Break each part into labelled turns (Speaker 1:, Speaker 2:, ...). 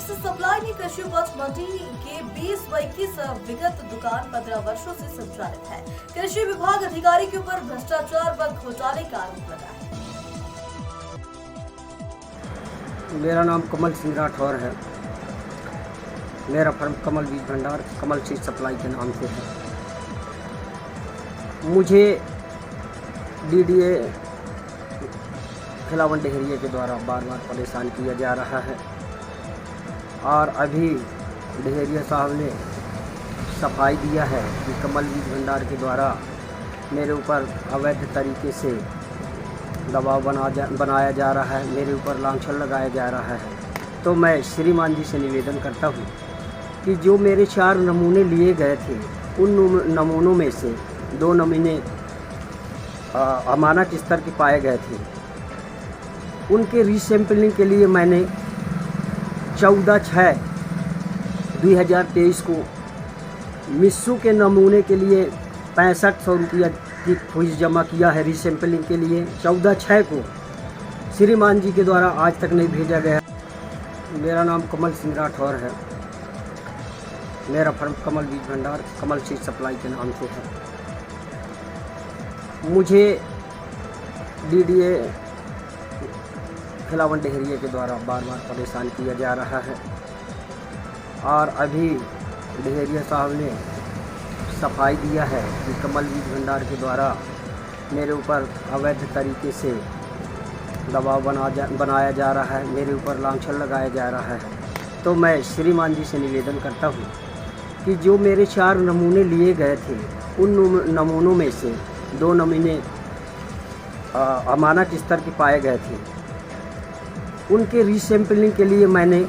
Speaker 1: Chips supply में कृषि उपज मंडी के 20-21 विगत दुकान 15 वर्षों से संचालित है। कृषि विभाग अधिकारी के ऊपर भ्रष्टाचार व घोटाले का आरोप लगा है।
Speaker 2: मेरा नाम कमल सिंह राठौर है। मेरा फर्म कमल बीज भंडार कमल सीड सप्लाई के नाम से है। मुझे डीडीए खिलावन डेहरिया के द्वारा बार बार परेशान किया जा रहा है और अभी डेहरिया साहब ने सफाई दिया है कि कमल बीज भंडार के द्वारा मेरे ऊपर अवैध तरीके से दबाव बनाया जा रहा है, मेरे ऊपर लांछन लगाया जा रहा है। तो मैं श्रीमान जी से निवेदन करता हूँ कि जो मेरे 4 नमूने लिए गए थे, उन नमूनों में से 2 नमूने अमानक स्तर के पाए गए थे। उनके रीसैम्पलिंग के लिए मैंने 14/6/2023 को मिस्सू के नमूने के लिए 6500 रुपया की फीस जमा किया है। रीसैम्पलिंग के लिए 14/6 को श्रीमान जी के द्वारा आज तक नहीं भेजा गया। मेरा नाम कमल सिंह राठौर है। मेरा फर्म कमल बीज भंडार कमल सीड सप्लाई के नाम से है। मुझे डीडीए खिलावन डेहरिया के द्वारा बार बार परेशान किया जा रहा है और अभी डेहरिया साहब ने सफाई दिया है कि कमल बीज भंडार के द्वारा मेरे ऊपर अवैध तरीके से दबाव बनाया जा रहा है, मेरे ऊपर लांछन लगाया जा रहा है। तो मैं श्रीमान जी से निवेदन करता हूँ कि जो मेरे 4 नमूने लिए गए थे, उन नमूनों में से 2 नमूने अमानक स्तर के पाए गए थे। उनके रीसैम्पलिंग के लिए मैंने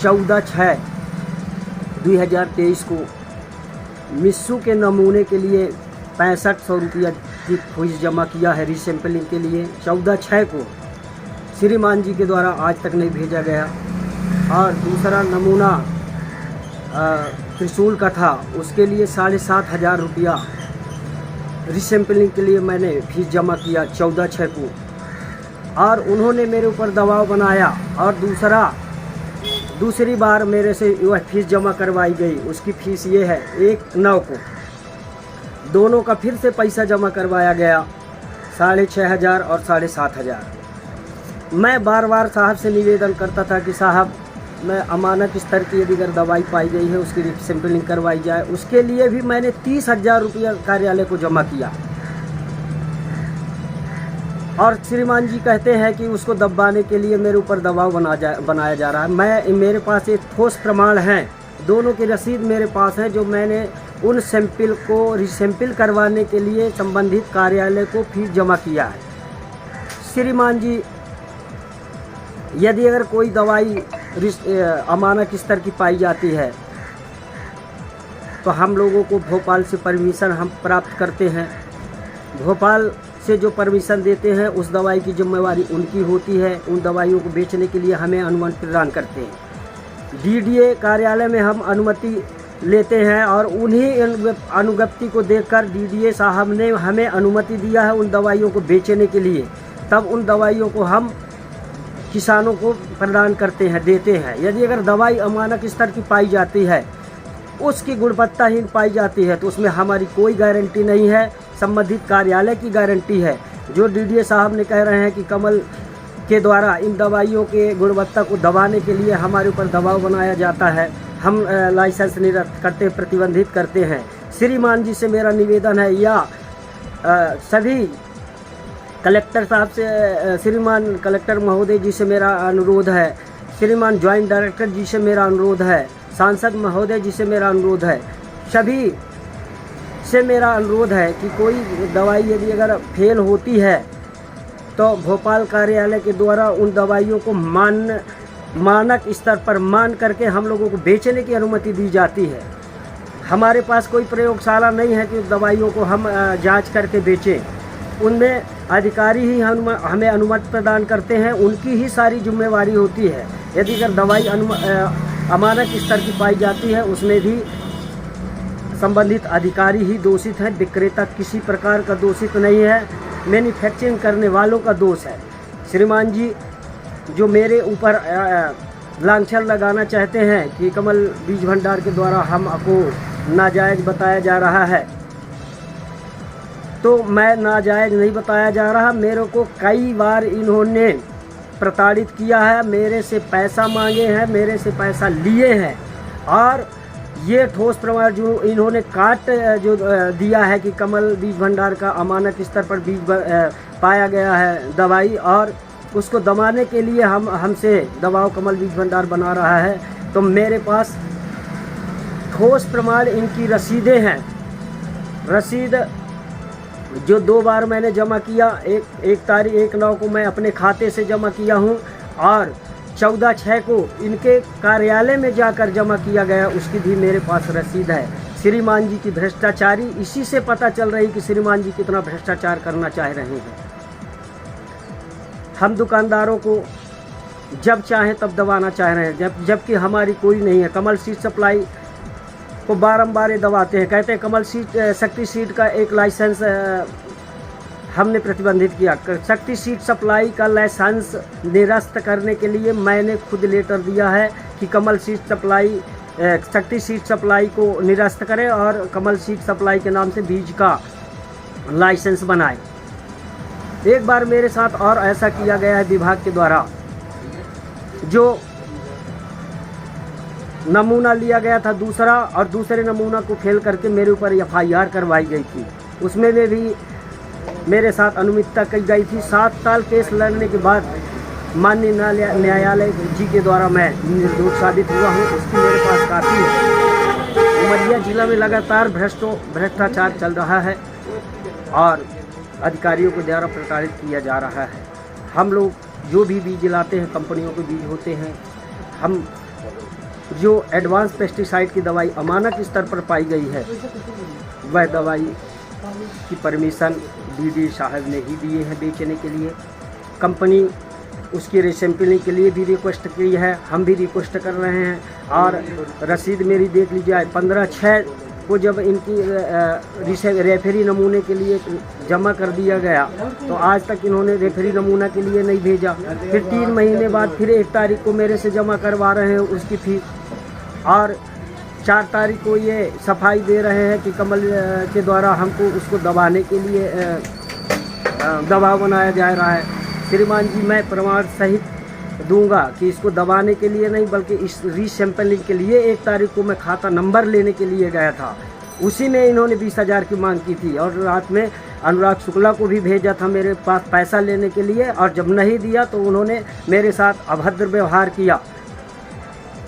Speaker 2: 14/6/2023 को मिस्सू के नमूने के लिए 6500 रुपया की फीस जमा किया है। रीसैम्पलिंग के लिए 14/6 को श्रीमान जी के द्वारा आज तक नहीं भेजा गया। और दूसरा नमूना त्रिशूल का था, उसके लिए 7500 रुपया रीसैम्पलिंग के लिए मैंने फीस जमा किया 14/6 को। और उन्होंने मेरे ऊपर दबाव बनाया और दूसरी बार मेरे से वह फीस जमा करवाई गई। उसकी फ़ीस ये है 1/9 को। दोनों का फिर से पैसा जमा करवाया गया 6500 और 7500। मैं बार बार साहब से निवेदन करता था कि साहब, मैं अमानक स्तर की यदि अगर दवाई पाई गई है उसकी सैंपलिंग करवाई जाए। उसके लिए भी मैंने 30,000 रुपया कार्यालय को जमा किया और श्रीमान जी कहते हैं कि उसको दबाने के लिए मेरे ऊपर दबाव बनाया जा रहा है। मेरे पास एक ठोस प्रमाण है, दोनों की रसीद मेरे पास है, जो मैंने उन सैंपल को रीसैंपल करवाने के लिए संबंधित कार्यालय को फीस जमा किया है। श्रीमान जी, यदि अगर कोई दवाई अमानक स्तर की पाई जाती है तो हम लोगों को भोपाल से परमिशन हम प्राप्त करते हैं। भोपाल से जो परमिशन देते हैं उस दवाई की जिम्मेवारी उनकी होती है। उन दवाइयों को बेचने के लिए हमें अनुमति प्रदान करते हैं। डीडीए कार्यालय में हम अनुमति लेते हैं और उन्हीं अनुज्ञप्ति को देखकर डीडीए साहब ने हमें अनुमति दिया है उन दवाइयों को बेचने के लिए। तब उन दवाइयों को हम किसानों को प्रदान करते हैं, देते हैं। यदि अगर दवाई अमानक स्तर की पाई जाती है, उसकी गुणवत्ताहीन पाई जाती है, तो उसमें हमारी कोई गारंटी नहीं है, संबंधित कार्यालय की गारंटी है। जो डीडीए साहब ने कह रहे हैं कि कमल के द्वारा इन दवाइयों के गुणवत्ता को दबाने के लिए हमारे ऊपर दबाव बनाया जाता है, हम लाइसेंस निरस्त करते, प्रतिबंधित करते हैं। श्रीमान जी से मेरा निवेदन है, या सभी कलेक्टर साहब से, श्रीमान कलेक्टर महोदय जी से मेरा अनुरोध है, श्रीमान ज्वाइंट डायरेक्टर जी से मेरा अनुरोध है, सांसद महोदय जी से मेरा अनुरोध है, सभी से मेरा अनुरोध है कि कोई दवाई यदि अगर फेल होती है तो भोपाल कार्यालय के द्वारा उन दवाइयों को मानक स्तर पर मान करके हम लोगों को बेचने की अनुमति दी जाती है। हमारे पास कोई प्रयोगशाला नहीं है कि दवाइयों को हम जांच करके बेचें। उनमें अधिकारी ही हमें अनुमति प्रदान करते हैं, उनकी ही सारी जिम्मेवारी होती है। यदि अगर दवाई अमानक स्तर की पाई जाती है, उसमें भी संबंधित अधिकारी ही दोषित है, विक्रेता किसी प्रकार का दोषित नहीं है, मैन्युफैक्चरिंग करने वालों का दोष है। श्रीमान जी, जो मेरे ऊपर लांछन लगाना चाहते हैं कि कमल बीज भंडार के द्वारा हमको नाजायज़ बताया जा रहा है। तो मैं नाजायज़ नहीं बताया जा रहा। मेरे को कई बार इन्होंने प्रताड़ित किया है, मेरे से पैसा मांगे हैं, मेरे से पैसा लिए हैं, और ये ठोस प्रमाण जो इन्होंने काट जो दिया है कि कमल बीज भंडार का अमानत स्तर पर बीज पाया गया है दवाई, और उसको दबाने के लिए हमसे दबाव कमल बीज भंडार बना रहा है। तो मेरे पास ठोस प्रमाण इनकी रसीदें हैं। रसीद जो 2 बार मैंने जमा किया, एक तारीख 1/9 को मैं अपने खाते से जमा किया हूँ, और 14/6 को इनके कार्यालय में जाकर जमा किया गया, उसकी भी मेरे पास रसीद है। श्रीमान जी की भ्रष्टाचारी, इसी से पता चल रही कि श्रीमान जी कितना भ्रष्टाचार करना चाह रहे हैं। हम दुकानदारों को जब चाहें तब दबाना चाह रहे हैं, जबकि हमारी कोई नहीं है। कमल सीड सप्लाई को बारंबार ये दबाते हैं, कहते हैं कमल सीड शक्ति सीड का एक लाइसेंस हमने प्रतिबंधित किया। शक्ति सीड सप्लाई का लाइसेंस निरस्त करने के लिए मैंने खुद लेटर दिया है कि कमल सीड सप्लाई शक्ति सीड सप्लाई को निरस्त करें और कमल सीड सप्लाई के नाम से बीज का लाइसेंस बनाएं। एक बार मेरे साथ और ऐसा किया गया है विभाग के द्वारा। जो नमूना लिया गया था दूसरा, और दूसरे नमूना को फेल करके मेरे ऊपर FIR करवाई गई थी, उसमें भी मेरे साथ अनियमितता की गई थी। 7 साल केस लड़ने के बाद माननीय न्यायालय जी के द्वारा मैं निर्दोष साबित हुआ हूँ। उसकी मेरे पास काफ़ी है। उमरिया जिला में लगातार भ्रष्टाचार चल रहा है और अधिकारियों के द्वारा प्रताड़ित किया जा रहा है। हम लोग जो भी बीज लाते हैं, कंपनियों के बीज होते हैं, हम जो एडवांस पेस्टिसाइड की दवाई अमानत स्तर पर पाई गई है, वह दवाई की परमिशन DD साहब ने ही दिए हैं बेचने के लिए। कंपनी उसकी रिसैम्पलिंग के लिए भी रिक्वेस्ट की है, हम भी रिक्वेस्ट कर रहे हैं। और रसीद मेरी देख लीजिए, 15/6 को जब इनकी रेफरी नमूने के लिए जमा कर दिया गया, तो आज तक इन्होंने रेफरी नमूना के लिए नहीं भेजा। फिर 3 महीने बाद फिर 1 तारीख को मेरे से जमा करवा रहे हैं उसकी फीस, और 4 तारीख को ये सफाई दे रहे हैं कि कमल के द्वारा हमको उसको दबाने के लिए दबाव बनाया जा रहा है। श्रीमान जी, मैं प्रमाण सहित दूंगा कि इसको दबाने के लिए नहीं, बल्कि इस रीसैम्पलिंग के लिए 1 तारीख को मैं खाता नंबर लेने के लिए गया था, उसी में इन्होंने 20,000 की मांग की थी। और रात में अनुराग शुक्ला को भी भेजा था मेरे पास पैसा लेने के लिए, और जब नहीं दिया तो उन्होंने मेरे साथ अभद्र व्यवहार किया,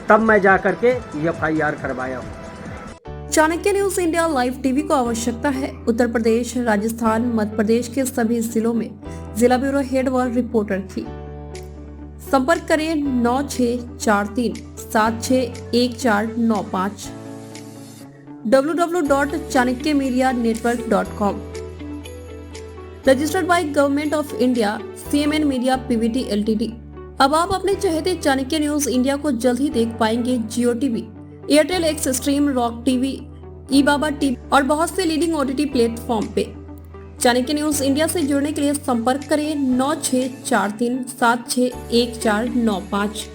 Speaker 2: तब मैं जा कर के FIR करवाया हूँ।
Speaker 1: Chanakya news India live TV को आवश्यकता है उत्तर प्रदेश, राजस्थान, मध्य प्रदेश के सभी जिलों में जिला ब्यूरो हेड व रिपोर्टर की। संपर्क करें 9643761495 www.chanakyaMediaNetwork.com। Registered by government of India, CMN media PVT LTD। अब आप अपने चहेते चाणक्य न्यूज इंडिया को जल्द ही देख पाएंगे जियो TV, Airtel X stream, rock TV, eBaba TV और बहुत से लीडिंग OTT प्लेटफॉर्म पे। चाणक्य न्यूज इंडिया से जुड़ने के लिए संपर्क करें 9643761495।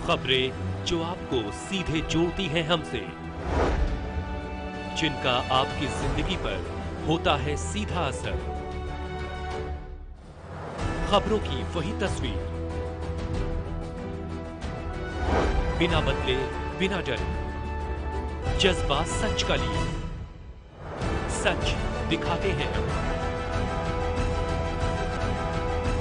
Speaker 3: खबरें जो आपको सीधे जोड़ती हैं हमसे, जिनका आपकी जिंदगी पर होता है सीधा असर। खबरों की वही तस्वीर, बिना बदले, बिना डरे, जज्बा सच का लिए, सच दिखाते हैं।